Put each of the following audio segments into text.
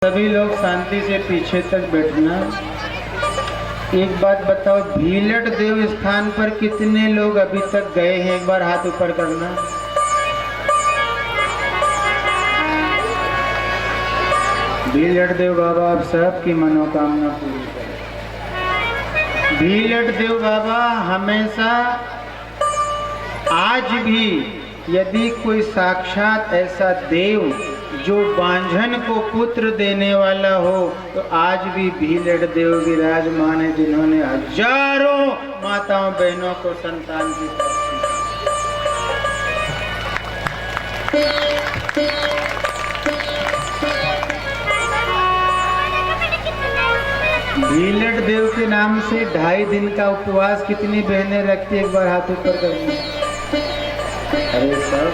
सभी लोग शांति से पीछे तक बैठना। एक बात बताओ, भीलट देव स्थान पर कितने लोग अभी तक गए हैं? एक बार हाथ ऊपर करना। भीलट देव बाबा आप सबकी मनोकामना पूरी करें। भीलट देव बाबा हमेशा, आज भी यदि कोई साक्षात ऐसा देव जो बांझन को पुत्र देने वाला हो, तो आज भी भीलट देव विराजमान है, जिन्होंने हजारों माताओं बहनों को संतान की भीलट देव के नाम से 2.5 दिन का उपवास कितनी बहनें रखती? एक बार हाथ ऊपर करेंगे। अरे सब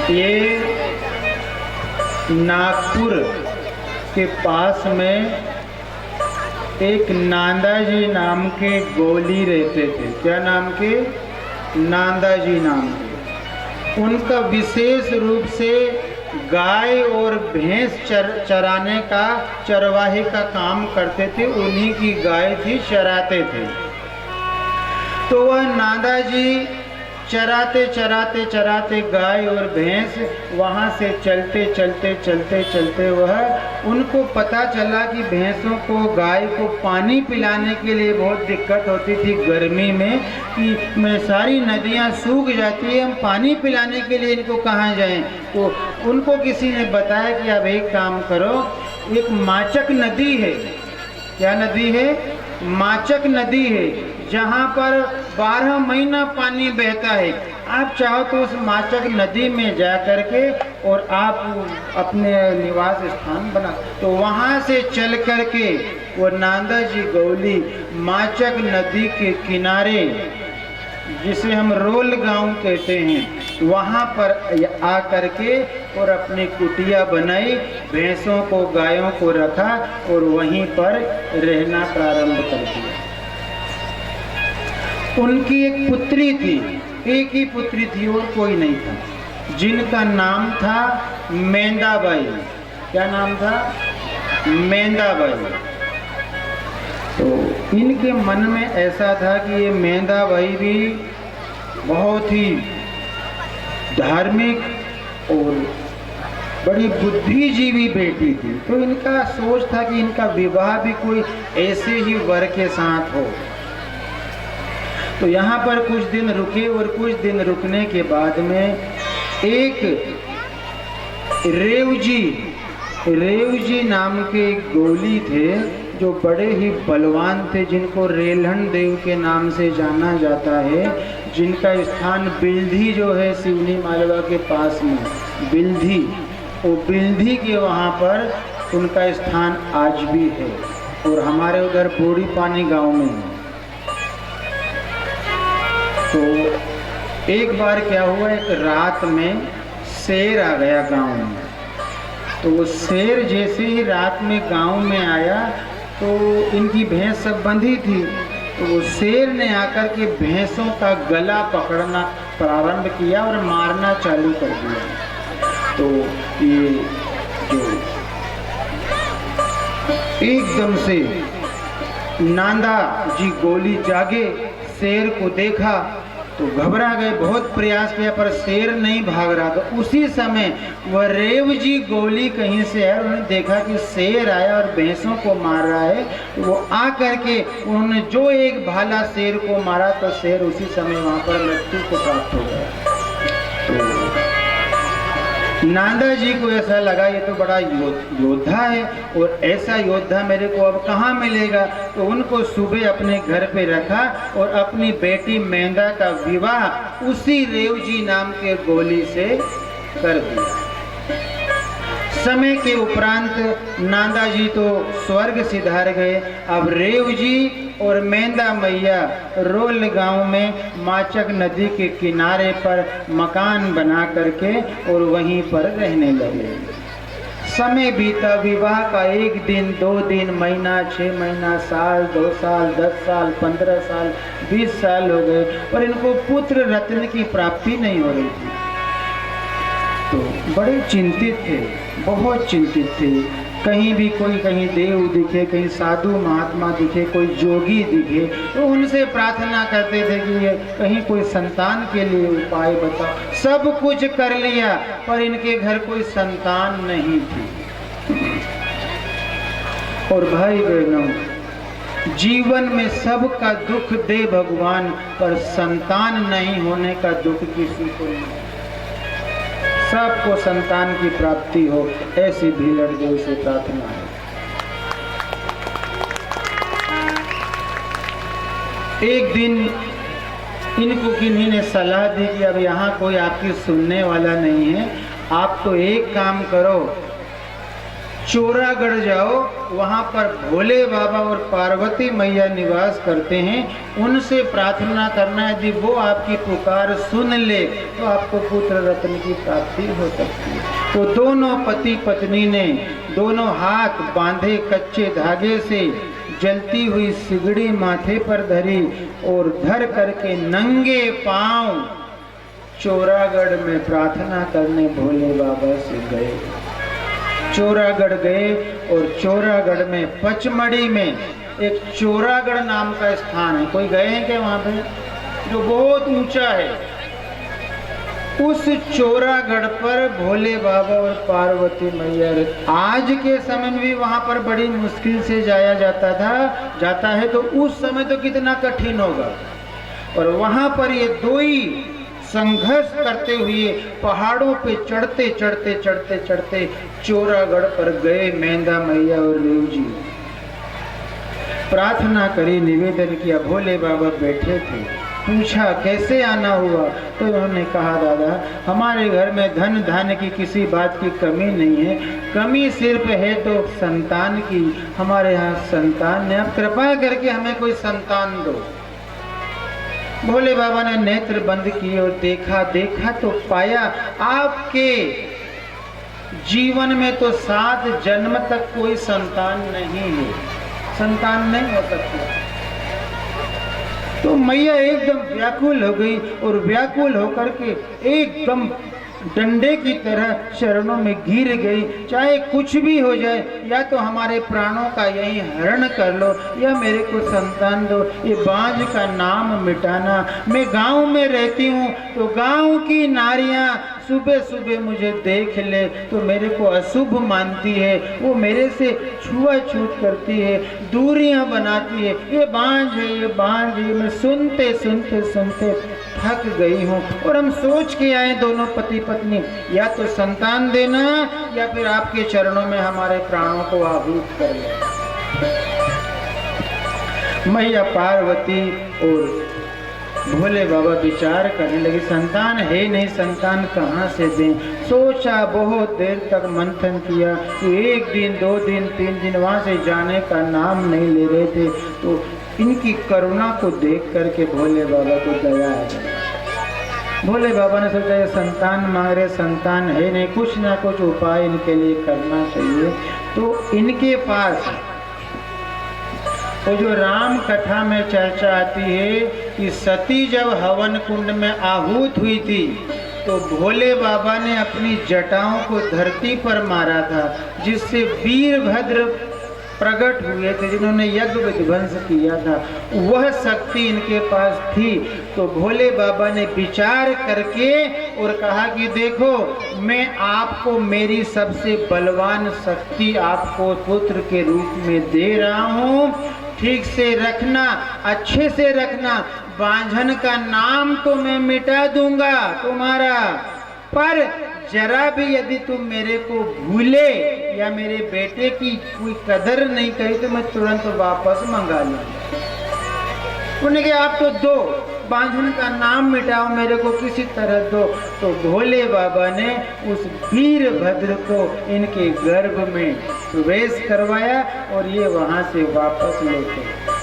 ये नागपुर के पास में एक नांदाजी नाम के गोली रहते थे। क्या नाम के? नांदाजी नाम के। उनका विशेष रूप से गाय और भैंस चराने का, चरवाहे का काम करते थे। उन्हीं की गाय थी, चराते थे। तो वह नांदाजी चराते चराते चराते गाय और भैंस वहाँ से चलते चलते चलते चलते वह उनको पता चला कि भैंसों को, गाय को पानी पिलाने के लिए बहुत दिक्कत होती थी गर्मी में, कि सारी नदियाँ सूख जाती है, हम पानी पिलाने के लिए इनको कहाँ जाएं? तो उनको किसी ने बताया कि अब एक काम करो, एक माचक नदी है। क्या नदी है? माचक नदी है, जहाँ पर 12 महीना पानी बहता है। आप चाहो तो उस माचक नदी में जा करके और आप अपने निवास स्थान बना। तो वहाँ से चल करके वो नांदाजी गौली माचक नदी के किनारे, जिसे हम रोल गांव कहते हैं, वहाँ पर आ करके और अपनी कुटिया बनाई, भैंसों को, गायों को रखा और वहीं पर रहना प्रारंभ कर दिया। उनकी एक पुत्री थी, एक ही पुत्री थी और कोई नहीं था, जिनका नाम था मेंदाबाई। क्या नाम था? मेंदाबाई। तो इनके मन में ऐसा था कि ये मेंदाबाई भी बहुत ही धार्मिक और बड़ी बुद्धिजीवी बेटी थी। तो इनका सोच था कि इनका विवाह भी कोई ऐसे ही वर के साथ हो। तो यहाँ पर कुछ दिन रुके और कुछ दिन रुकने के बाद में एक रेवजी नाम के एक गोली थे, जो बड़े ही बलवान थे, जिनको रेलहन देव के नाम से जाना जाता है, जिनका स्थान बिल्धी जो है सिवनी मालवा के पास में, बिल्धी, वो बिल्धी के वहाँ पर उनका स्थान आज भी है और हमारे उधर बोड़ी पानी गांव में है। तो एक बार क्या हुआ, एक रात में शेर आ गया गांव में। तो वो शेर जैसे ही रात में गांव में आया, तो इनकी भैंस सब बंधी थी, तो वो शेर ने आकर के भैंसों का गला पकड़ना प्रारंभ किया और मारना चालू कर दिया। तो ये जो एकदम से नांदा जी गोली जागे, शेर को देखा तो घबरा गए, बहुत प्रयास किया पर शेर नहीं भाग रहा। तो उसी समय वह रेव जी गोली कहीं से है, उन्होंने देखा कि शेर आया और भैंसों को मार रहा है। तो वो आ करके उन्होंने जो एक भाला शेर को मारा, तो शेर उसी समय वहाँ पर मृत्यु को प्राप्त हो गया। तो नांदा जी को ऐसा लगा ये तो बड़ा योद्धा है और ऐसा योद्धा मेरे को अब कहाँ मिलेगा। तो उनको सुबह अपने घर पे रखा और अपनी बेटी मेंदा का विवाह उसी रेवजी नाम के गोली से कर दिया। समय के उपरांत नांदा जी तो स्वर्ग सिधार गए। अब रेव जी और मेंदा मैया रोल गांव में माचक नदी के किनारे पर मकान बना करके और वहीं पर रहने लगे। समय बीता, विवाह का 1 दिन 2 दिन, महीना, 6 महीना, साल, 2 साल, 10 साल, 15 साल, 20 साल हो गए, पर इनको पुत्र रत्न की प्राप्ति नहीं हो रही थी। तो बड़े चिंतित थे, बहुत चिंतित थे। कहीं भी कोई, कहीं देव दिखे, कहीं साधु महात्मा दिखे, कोई जोगी दिखे, तो उनसे प्रार्थना करते थे कि कहीं कोई संतान के लिए उपाय बताओ। सब कुछ कर लिया, पर इनके घर कोई संतान नहीं थी। और भाई बहनों, जीवन में सबका दुख दे भगवान, पर संतान नहीं होने का दुख किसी को नहीं। सबको संतान की प्राप्ति हो, ऐसी भीलड़ देव से प्रार्थना है। एक दिन इनको किन्हीं ने सलाह दी कि अब यहाँ कोई आपकी सुनने वाला नहीं है, आप तो एक काम करो, चोरागढ़ जाओ, वहाँ पर भोले बाबा और पार्वती मैया निवास करते हैं, उनसे प्रार्थना करना, यदि वो आपकी पुकार सुन ले तो आपको पुत्र रत्न की प्राप्ति हो सकती है। तो दोनों पति पत्नी ने दोनों हाथ बांधे कच्चे धागे से, जलती हुई सिगड़ी माथे पर धरी और धर करके नंगे पांव चोरागढ़ में प्रार्थना करने भोले बाबा से गए। चोरागढ़ गए और चोरागढ़ में पचमढ़ी में एक चोरागढ़ नाम का स्थान है, कोई गए हैं क्या वहाँ पे, जो बहुत ऊंचा है। उस चोरागढ़ पर भोले बाबा और पार्वती मैया, आज के समय में भी वहाँ पर बड़ी मुश्किल से जाया जाता है, तो उस समय तो कितना कठिन होगा। और वहाँ पर ये दो ही संघर्ष करते हुए पहाड़ों पे चढ़ते चढ़ते चढ़ते चढ़ते चोरागढ़ पर गए। मेंदा मैया और रेव जी प्रार्थना करी, निवेदन किया। भोले बाबा बैठे थे, पूछा कैसे आना हुआ, तो उन्होंने कहा दादा हमारे घर में धन धान्य की किसी बात की कमी नहीं है, कमी सिर्फ है तो संतान की, हमारे यहाँ संतान ने, आप कृपा करके हमें कोई संतान दो। भोले बाबा ने नेत्र बंद किए और देखा तो पाया आपके जीवन में तो 7 जन्म तक कोई संतान नहीं है, संतान नहीं हो सकती। तो मैया एकदम व्याकुल हो गई और व्याकुल होकर के एकदम डंडे की तरह चरणों में गिर गई। चाहे कुछ भी हो जाए, या तो हमारे प्राणों का यही हरण कर लो या मेरे को संतान दो, ये बांझ का नाम मिटाना। मैं गांव में रहती हूँ तो गांव की नारियां सुबह सुबह मुझे देख ले तो मेरे को अशुभ मानती है, वो मेरे से छुआछूत करती है, दूरियां बनाती है, ये बांझ है, ये बांझ है। मैं सुनते सुनते सुनते थक गई हूँ और हम सोच के आए दोनों पति पत्नी, या तो संतान देना या फिर आपके चरणों में हमारे प्राणों को आहूत कर ले। मैया पार्वती और भोले बाबा विचार करने लगे, संतान है नहीं, संतान कहाँ से दें। सोचा, बहुत देर तक मंथन किया कि 1 दिन 2 दिन 3 दिन वहाँ से जाने का नाम नहीं ले रहे थे। तो इनकी करुणा को देख करके भोले बाबा को दया आ गई। भोले बाबा ने सोचा ये संतान मांग रहे, संतान है नहीं, कुछ ना कुछ उपाय इनके लिए करना चाहिए। तो इनके पास वो जो राम कथा में चर्चा आती है कि सती जब हवन कुंड में आहूत हुई थी तो भोले बाबा ने अपनी जटाओं को धरती पर मारा था, जिससे वीरभद्र प्रकट हुए थे, जिन्होंने यज्ञ विध्वंस किया था। वह शक्ति इनके पास थी। तो भोले बाबा ने विचार करके और कहा कि देखो, मैं आपको मेरी सबसे बलवान शक्ति आपको पुत्र के रूप में दे रहा हूँ, ठीक से रखना, अच्छे से रखना। बांझन का नाम तो मैं मिटा दूंगा तुम्हारा, पर जरा भी यदि तुम मेरे को भूले या मेरे बेटे की कोई कदर नहीं करी तो मैं तुरंत वापस मंगा लूंगा। उन्होंने कहा आप तो दो, बांझन का नाम मिटाओ, मेरे को किसी तरह दो। तो भोले बाबा ने उस वीरभद्र को इनके गर्भ में प्रवेश करवाया और ये वहां से वापस लेते।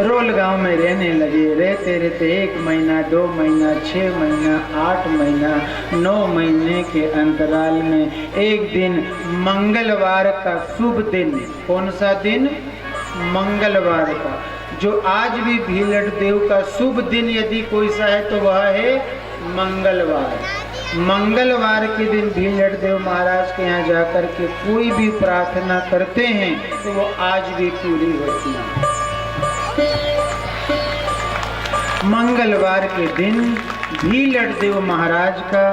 रोल गांव में रहने लगे। रहते रहते 1 महीना, 2 महीना, 6 महीना, 8 महीना, 9 महीने के अंतराल में एक दिन मंगलवार का शुभ दिन, कौन सा दिन? मंगलवार का, जो आज भी भीलड़ देव का शुभ दिन यदि कोई सा है तो वह है मंगलवार। मंगलवार के दिन भीलड़ देव महाराज के यहाँ जाकर के कोई भी प्रार्थना करते हैं तो वो आज भी पूरी होती है। मंगलवार के दिन भीलड़ देव महाराज का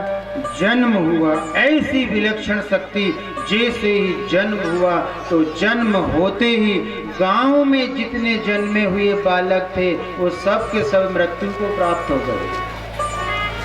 जन्म हुआ। ऐसी विलक्षण शक्ति, जैसे ही जन्म हुआ तो जन्म होते ही गांव में जितने जन्मे हुए बालक थे वो सब के सब मृत्यु को प्राप्त हो गए।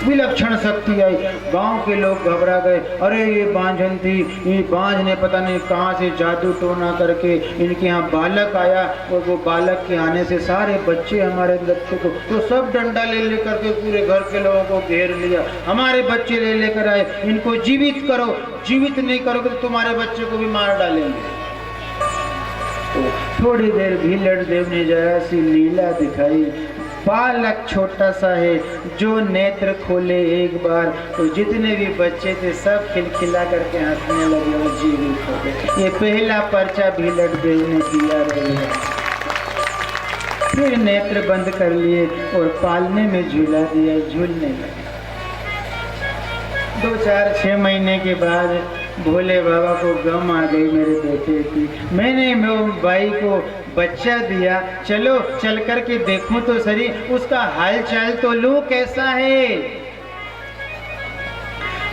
विलक्षण शक्ति आई। गांव के लोग घबरा गए, अरे ये बांझन थी, ये बांझ ने पता नहीं कहां से जादू टोना करके इनके यहाँ बालक आया, और वो बालक के आने से सारे बच्चे हमारे बच्चे को तो सब डंडा ले लेकर के पूरे घर के लोगों को घेर लिया। हमारे बच्चे ले लेकर आए, इनको जीवित करो, जीवित नहीं करोगे तो तुम्हारे बच्चे को भी मार डालेंगे। तो थोड़ी देर भीलड़ देव ने जरा सी लीला दिखाई। बालक छोटा सा है, जो नेत्र खोले एक बार तो जितने भी बच्चे थे सब खिलखिला करके हंसने लगे और जीवित हो गए। ये पहला पर्चा भीलड़ देव ने दिया रहेगा। फिर नेत्र बंद कर लिए और पालने में झूला दिया, झूलने लगे। 2, 4, 6 महीने के बाद भोले बाबा को गम आ गई मेरे बेटे की। मैंने मेरे भाई को बच्चा दिया, चलो चल कर के देखूं तो सही, उसका हाल चाल तो लूं कैसा है।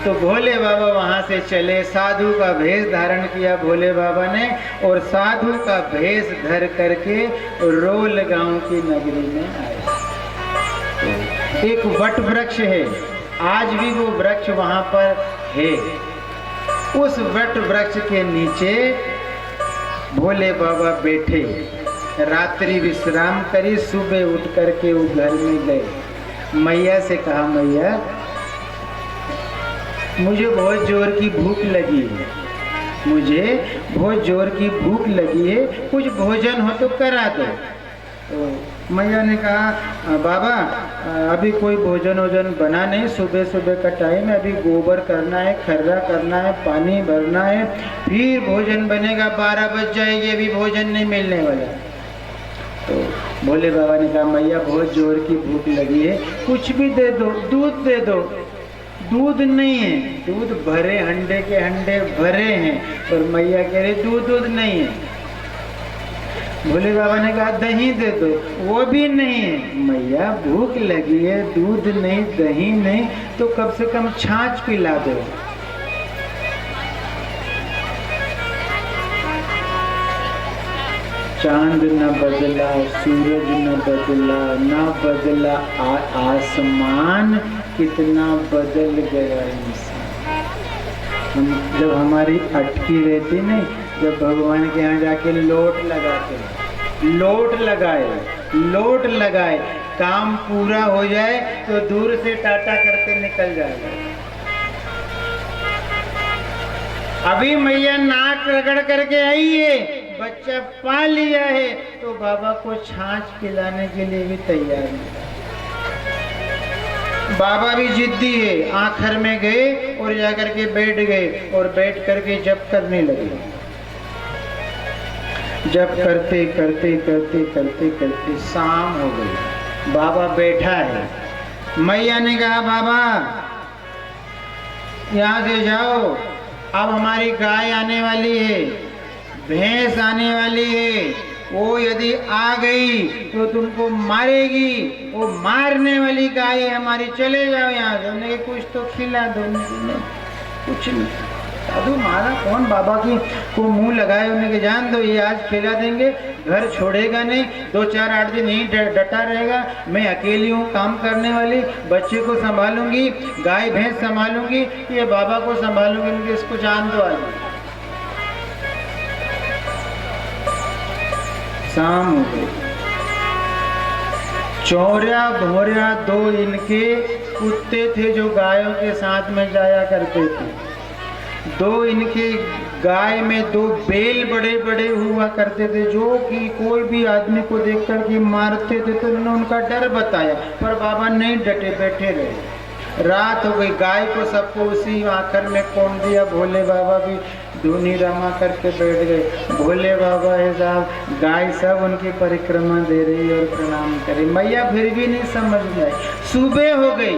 तो भोले बाबा वहां से चले। साधु का भेष धारण किया भोले बाबा ने, और साधु का भेष धर करके रोल गांव की नगरी में आए। एक वट वृक्ष है, आज भी वो वृक्ष वहां पर है। उस वट वृक्ष के नीचे भोले बाबा बैठे, रात्रि विश्राम करी। सुबह उठ करके वो घर में गए। मैया से कहा, मैया मुझे बहुत जोर की भूख लगी है, मुझे बहुत जोर की भूख लगी है, कुछ भोजन हो तो करा दो। तो मैया ने कहा, बाबा अभी कोई भोजन वोजन बना नहीं, सुबह सुबह का टाइम है, अभी गोबर करना है, खर्रा करना है, पानी भरना है, फिर भोजन बनेगा, 12 बज जाएगी, अभी भोजन नहीं मिलने वाला। तो भोले बाबा ने कहा, मैया बहुत जोर की भूख लगी है, कुछ भी दे दो, दूध दे दो। दूध नहीं है, दूध भरे हंडे के हंडे भरे हैं, और मैया कह रही दूध नहीं है। भोले बाबा ने कहा दही दे दो, वो भी नहीं है। मैया भूख लगी है, दूध नहीं, दही नहीं, तो कम से कम छाछ पिला दो। चांद न बदला, सूरज न बदला, न बदला आसमान, कितना बदल गया इंसान। हम जब हमारी अटकी रहती नहीं, जब भगवान के यहाँ जाके लोट लगाते, लोट लगाए, काम पूरा हो जाए तो दूर से टाटा करते निकल जाएगा। अभी मैया नाक रगड़ करके आई है, बच्चा पा लिया है, तो बाबा को छाछ पिलाने के लिए भी तैयार है। बाबा भी जिद्दी है, आखिर में गए और जाकर के बैठ गए, और बैठ करके जप करने लगे। जप करते करते करते करते करते शाम हो गई। बाबा बैठा है। मैया ने कहा, बाबा यहाँ से जाओ, अब हमारी गाय आने वाली है, भैंस आने वाली है, वो यदि आ गई तो तुमको मारेगी, वो मारने वाली गाय है हमारी, चले जाओ यहाँ से। उन्हें कुछ तो खिला दो। कुछ नहीं, साधु मारा कौन, बाबा की को मुंह लगाए, उन्हें के जान दो, ये आज खिला देंगे, घर छोड़ेगा नहीं, 2, 4, 8 दिन यहीं डटा रहेगा। मैं अकेली हूँ काम करने वाली, बच्चे को संभालूंगी, गाय भैंस संभालूंगी, ये बाबा को संभालूंगी, उनके इसको जान दो आज। शाम हो गई। चौरिया भोरिया 2 इनके कुत्ते थे जो गायों के साथ में जाया करते थे। 2 इनके गाय में 2 बैल बड़े बड़े हुआ करते थे, जो कि कोई भी आदमी को देख कर के मारते थे, तो उन्होंने उनका डर बताया, पर बाबा नहीं डटे, बैठे रहे। रात हो गई, गाय को सबको उसी आखिर में कौन दिया, भोले बाबा भी धुनी रमा करके बैठ गए। भोले बाबा है साहब, गाय सब उनकी परिक्रमा दे रही और प्रणाम करे, मैया फिर भी नहीं समझ में आई। सुबह हो गई,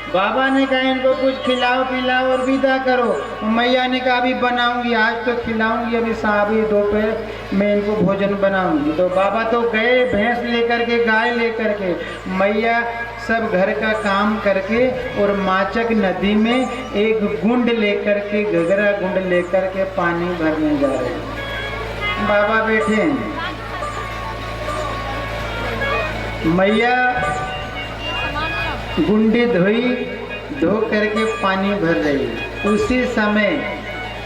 बाबा ने कहा इनको कुछ खिलाओ पिलाओ और विदा करो। मैया ने कहा अभी बनाऊंगी, आज तो खिलाऊंगी, अभी साबी दोपहर में इनको भोजन बनाऊंगी। तो बाबा तो गए भैंस लेकर के, गाय लेकर के, मैया सब घर का काम करके और माचक नदी में एक गुंड लेकर के, घगरा गुंड लेकर के पानी भरने जा रहे हैं। बाबा बैठे हैं, मैया गुंडी धो करके पानी भर रही। उसी समय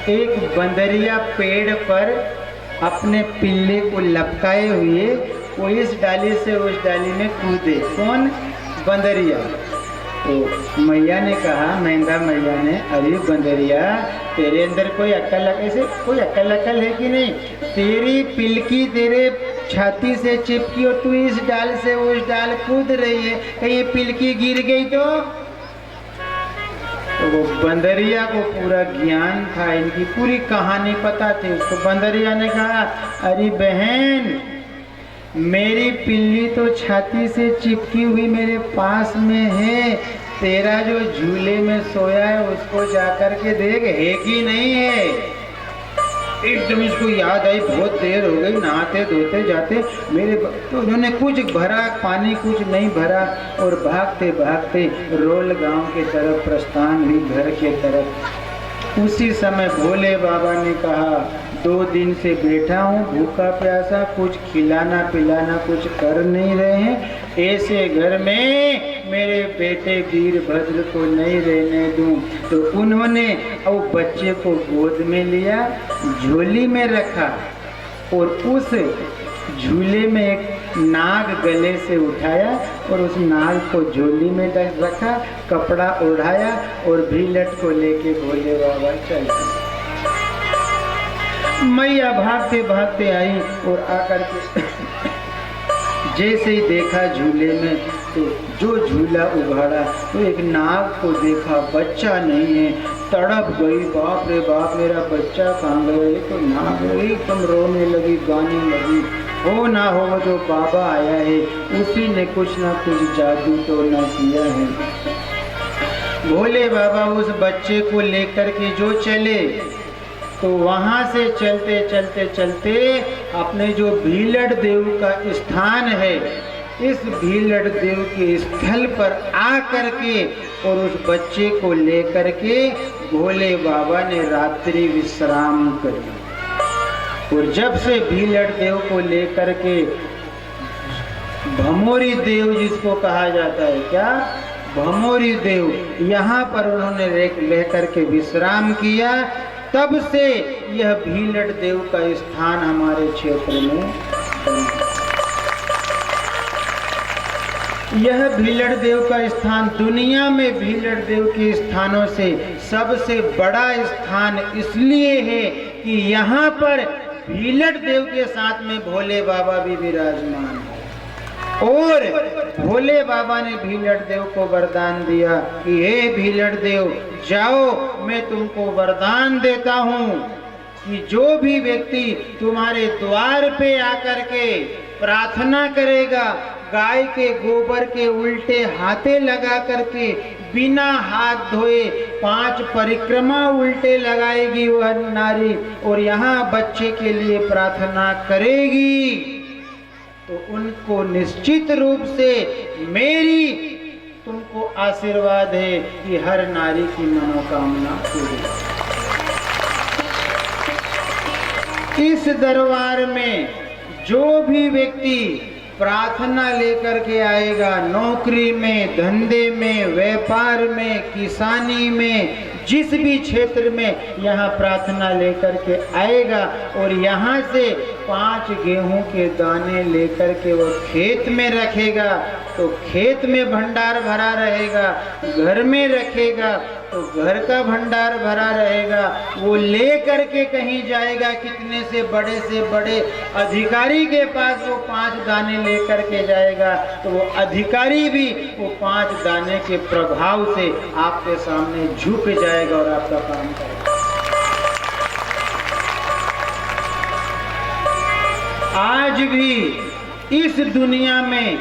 एक बंदरिया पेड़ पर अपने पिल्ले को लपकाए हुए वो इस डाली से उस डाली में कूदे। कौन? बंदरिया। तो मैया ने कहा, नंदा मैया ने, अरे बंदरिया तेरे अंदर कोई अक्ल, ऐसे कोई अक्ल है कि नहीं? तेरी पिलकी तेरे छाती से चिपकी और तू इस डाल से उस डाल कूद रही है, कहीं पिलकी गिर गई तो वो बंदरिया को पूरा ज्ञान था, इनकी पूरी कहानी पता थी उसको। बंदरिया ने कहा, अरे बहन मेरी पिल्ली तो छाती से चिपकी हुई मेरे पास में है, तेरा जो झूले में सोया है उसको जाकर के देख है कि नहीं है। एकदम इसको याद आई, बहुत देर हो गई, नहाते धोते जाते मेरे, तो उन्होंने कुछ भरा पानी, कुछ नहीं भरा और भागते भागते रोल गांव के तरफ प्रस्थान हुई, घर के तरफ। उसी समय भोले बाबा ने कहा, 2 दिन से बैठा हूँ भूखा प्यासा, कुछ खिलाना पिलाना कुछ कर नहीं रहे हैं, ऐसे घर में मेरे बेटे वीरभद्र को नहीं रहने दूं। तो उन्होंने वो बच्चे को गोद में लिया, झोली में रखा और उस झूले में एक नाग गले से उठाया और उस नाग को झोली में रखा, कपड़ा ओढ़ाया और भीलट को लेके भोले बाबा चल गए। मैया भागते भागते आई और आकर के जैसे ही देखा झूले में, तो जो झूला उघाड़ा तो एक नाग को देखा, बच्चा नहीं है, तड़प गई, बाप रे बाप मेरा बच्चा कहाँ गया। ये तो नाग एकदम रोने लगी, गाने लगी, हो ना हो जो बाबा आया है उसी ने कुछ ना कुछ जादू तो ना किया है। भोले बाबा उस बच्चे को लेकर के जो चले, तो वहाँ से चलते चलते चलते अपने जो भीलड़ देव का स्थान है, इस भीलड़ देव के स्थल पर आ करके और उस बच्चे को लेकर के भोले बाबा ने रात्रि विश्राम करी। और जब से भीलड़ देव को लेकर के भमोरी देव जिसको कहा जाता है, क्या भमोरी देव, यहाँ पर उन्होंने रह करके विश्राम किया, तब से यह भीलड़ देव का स्थान हमारे क्षेत्र में। यह भीलड़ देव का स्थान दुनिया में भीलड़ देव के स्थानों से सबसे बड़ा स्थान इसलिए है कि यहाँ पर भीलड़ देव के साथ में भोले बाबा भी विराजमान है। और भोले बाबा ने भीलड़ देव को वरदान दिया कि हे भीलड़ देव, जाओ मैं तुमको वरदान देता हूँ कि जो भी व्यक्ति तुम्हारे द्वार पे आकर के प्रार्थना करेगा, गाय के गोबर के उल्टे हाथे लगा करके बिना हाथ धोए 5 परिक्रमा उल्टे लगाएगी वह नारी और यहाँ बच्चे के लिए प्रार्थना करेगी, तो उनको निश्चित रूप से मेरी तुमको आशीर्वाद है कि हर नारी की मनोकामना पूरी। इस दरबार में जो भी व्यक्ति प्रार्थना लेकर के आएगा, नौकरी में, धंधे में, व्यापार में, किसानी में, जिस भी क्षेत्र में यहाँ प्रार्थना लेकर के आएगा और यहाँ से 5 गेहूं के दाने लेकर के वो खेत में रखेगा तो खेत में भंडार भरा रहेगा, घर में रखेगा तो घर का भंडार भरा रहेगा। वो ले करके कहीं जाएगा, कितने से बड़े अधिकारी के पास वो 5 दाने लेकर के जाएगा तो वो अधिकारी भी वो 5 दाने के प्रभाव से आपके सामने झुक जाएगा और आपका काम करेगा। आज भी इस दुनिया में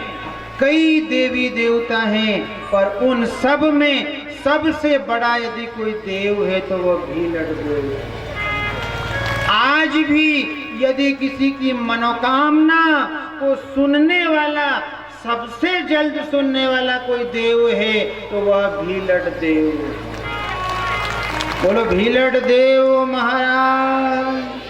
कई देवी देवता हैं, पर उन सब में सबसे बड़ा यदि कोई देव है तो वो भीलड़ देव है। आज भी यदि किसी की मनोकामना को सुनने वाला, सबसे जल्द सुनने वाला कोई देव है तो वह भीलड़ देव है। बोलो भीलड़ देव महाराज।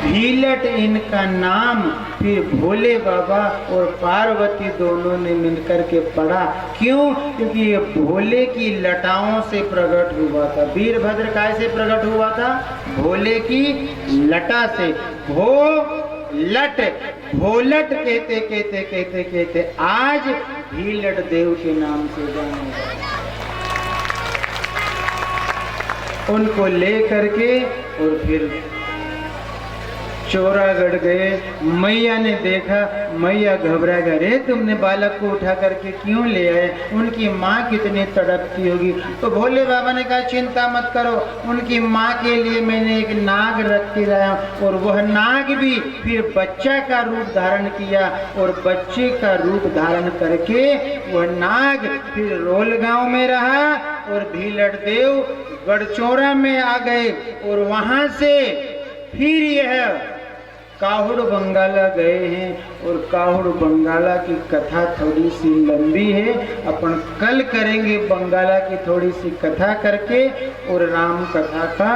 भीलट इनका नाम फिर भोले बाबा और पार्वती दोनों ने मिलकर के पढ़ा। क्यों? क्योंकि ये भोले की लटाओं से प्रकट हुआ था। वीरभद्र कैसे प्रकट हुआ था? भोले की लटा से। भोलट, भोलट कहते कहते कहते कहते आज भीलट देव के नाम से जाना जाता। उनको ले करके और फिर चोरागढ़ गए। मैया ने देखा, मैया घबरा गए, अरे तुमने बालक को उठा करके क्यों ले आए? उनकी माँ कितनी तड़पती होगी। तो भोले बाबा ने कहा चिंता मत करो, उनकी माँ के लिए मैंने एक नाग रख के लाया और वह नाग भी फिर बच्चा का रूप धारण किया और बच्चे का रूप धारण करके वह नाग फिर रोल गांव में रहा और भीलड़ देव गढ़चौरा में आ गए और वहां से फिर यह काहुड़ बंगाला गए हैं। और काहुड़ बंगाला की कथा थोड़ी सी लंबी है, अपन कल करेंगे बंगाला की थोड़ी सी कथा करके और राम कथा का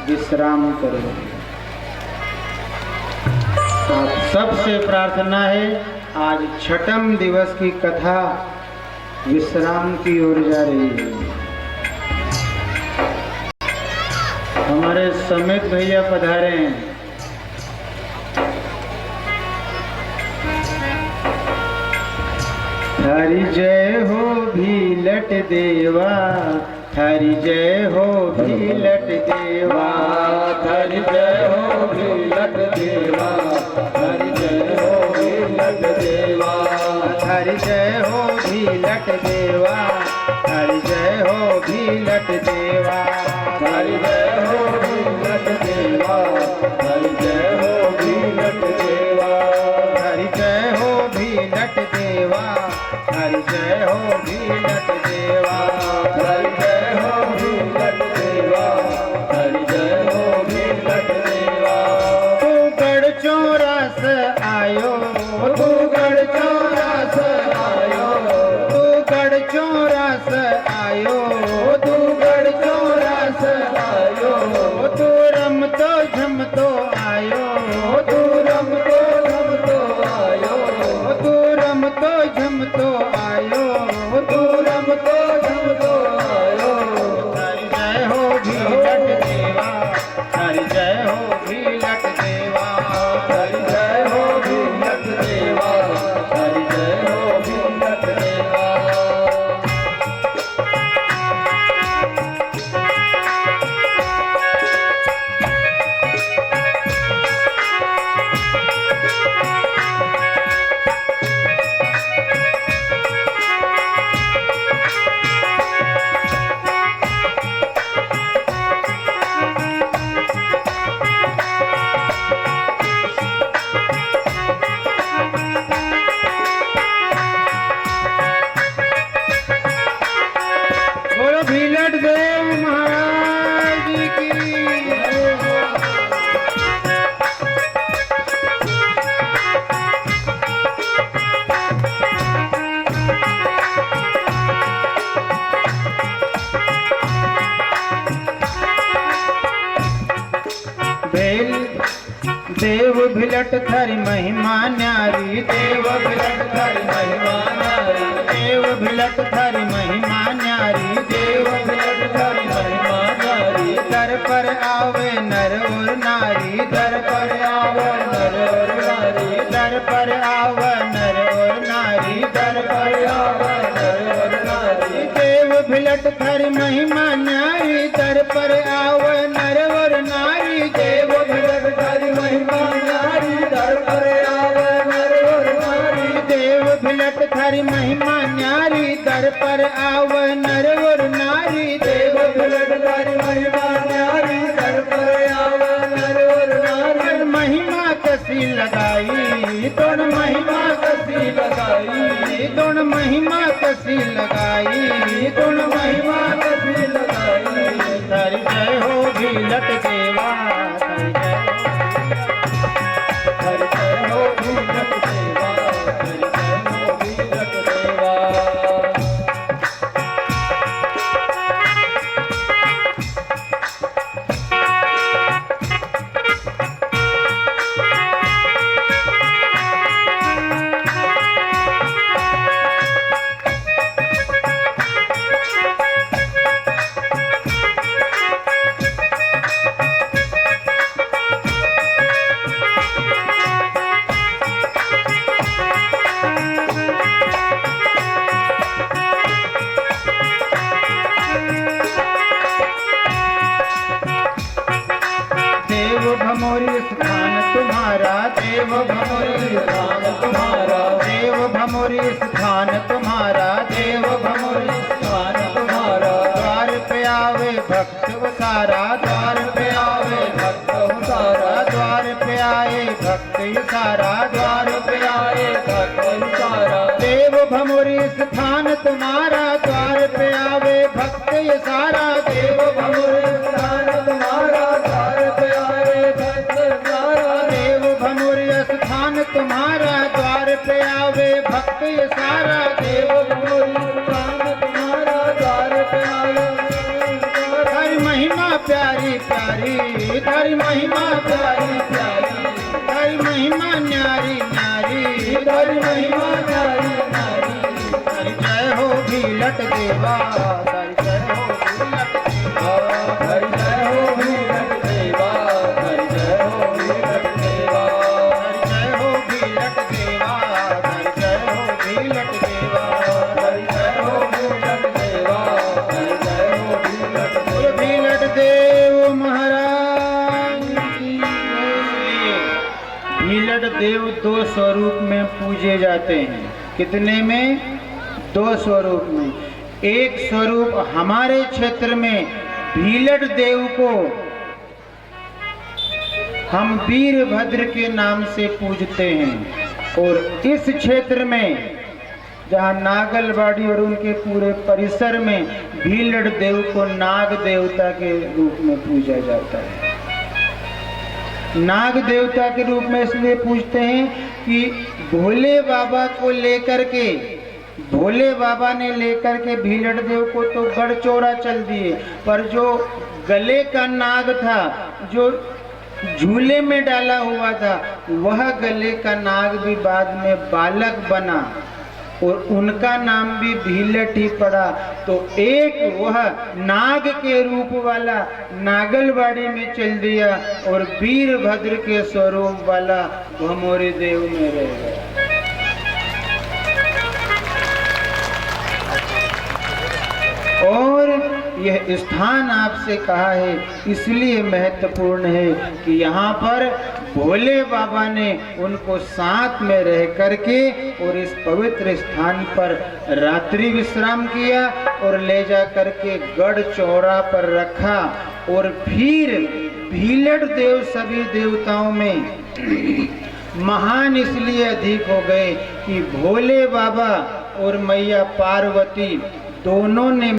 विश्राम करेंगे। आप सबसे प्रार्थना है आज 6ठम दिवस की कथा विश्राम की ओर जा रही है। हमारे समेत भैया पधारे हैं। हरि जय हो भीलट देवा, हरि जय हो भीलट देवा, हरि जय हो भीलट देवा, हरि जय हो भीलट देवा, हरि जय हो भीलट देवा, हरि जय हो भीलट देवा, हरि जय हो भीलट देवा, हरि जय हो भीलट देवा, हरि जय हो भीलट देवा, हरि जय हो भीलट देवा, हरि जय हो भीलट देवा, हरि जय हो भीलट देवा। तू गढ़चौरा से आयो, तू गढ़चौरा से आयो, तू गढ़चौरा से आयो, तू गढ़चौरा से आयो, तू रम तो झम तो आयो, तू रम तो झम तो आयो, तू रम तो झम तो आयो, तू रम तो झम तो आयो। हरि जय हो भीलट देवा, हरि जय हो भीलट देवा, हरि जय हो भीलट देवा, हरि जय हो भीलट देवा। बोलो भीलट देव महाराज की। बेल देव भिलट थारी महिमा न्यारी, देव भिलट थारी महिमा न्यारी, देव भिलट थारी महिमा न्यारी, देव भिलट थारी महिमा न्यारी, दर पर आवे नर और नारी, दर पर पर आव नर और नारी, दर पर आव नर और नारी। देव भिलट धर महिमा न्यारी, दर पर आव नर और नारी। देव भिलट धर महिमा न्यारी, दर पर आव नर और नारी। देव भिलट धर महिमा न्यारी, दर पर आव नर और नारी। देव भिलट धर महिमा न्यारी, दर पर आव नर और नारी। महिमा कसी लगाई, तोड़ महिमा कसी लगाई, तोड़ महिमा कसी लगाई, तोड़ महिमा कसी लगाई। धर जय हो भिलट देवा, हर जय हो भिलट देवा, हर जय हो भिलट देवा। देव भमोरी स्थान तुम्हारा, देव भमोरी स्थान तुम्हारा, देव भमोरी स्थान तुम्हारा, देव भमोरी स्थान तुम्हारा। द्वार पे आवे भक्त उतारा, द्वार पे आवे भक्त उतारा, द्वार पे आए भक्त सारा, द्वार पे आए भक्त उतारा। देव भमोरी स्थान तुम्हारा, द्वार पे आवे भक्त सारा। देव भमोरी स्थान तुम्हारा, द्वार पे आए भक्त सारा। देव भमोरी स्थान तुम्हारा, द्वार पे आवे भक्त सारा। देव भमोरी स्थान तुम्हारा, द्वार पे आए हरि महिमा प्यारी प्यारी, हरि महिमा प्यारी प्यारी, हरि महिमा न्यारी न्यारी, हरि महिमा नारी नारी। हरि जय हो भिलट देवा, हरि जय हो भिलट देवा, हर जय हो भिलट देवा, हर जय हो भिलट देवा। हरि जय हो भिलट देवा, हरि जय हो भिलट देवा, हर जय हो भिलट देवा, हर जय हो भिलट बोलो देवा। भिलट देव महाराज की जय। भिलट देव दो स्वरूप में पूजे जाते हैं। कितने में? दो स्वरूप में। एक स्वरूप हमारे क्षेत्र में भिलट देव को हम वीरभद्र के नाम से पूजते हैं, और इस क्षेत्र में जहाँ नागलवाड़ी और उनके पूरे परिसर में भिलट देव को नाग देवता के रूप में पूजा जाता है। नाग देवता के रूप में इसलिए पूजते हैं कि भोले बाबा को लेकर के, भोले बाबा ने लेकर के भिलट देव को तो गढ़चौरा चल दिए, पर जो गले का नाग था, जो झूले में डाला हुआ था, वह गले का नाग भी बाद में बालक बना और उनका नाम भी भिलट ही पड़ा। तो एक वह नाग के रूप वाला नागलवाड़ी में चल दिया और वीरभद्र के स्वरूप वाला भमोरी देव में रह गया। और यह स्थान आपसे कहा है इसलिए महत्वपूर्ण है कि यहाँ पर भोले बाबा ने उनको साथ में रह करके और इस पवित्र स्थान पर रात्रि विश्राम किया और ले जा करके गढ़ चौरा पर रखा। और फिर भिलट देव सभी देवताओं में महान इसलिए अधिक हो गए कि भोले बाबा और मैया पार्वती दोनों ने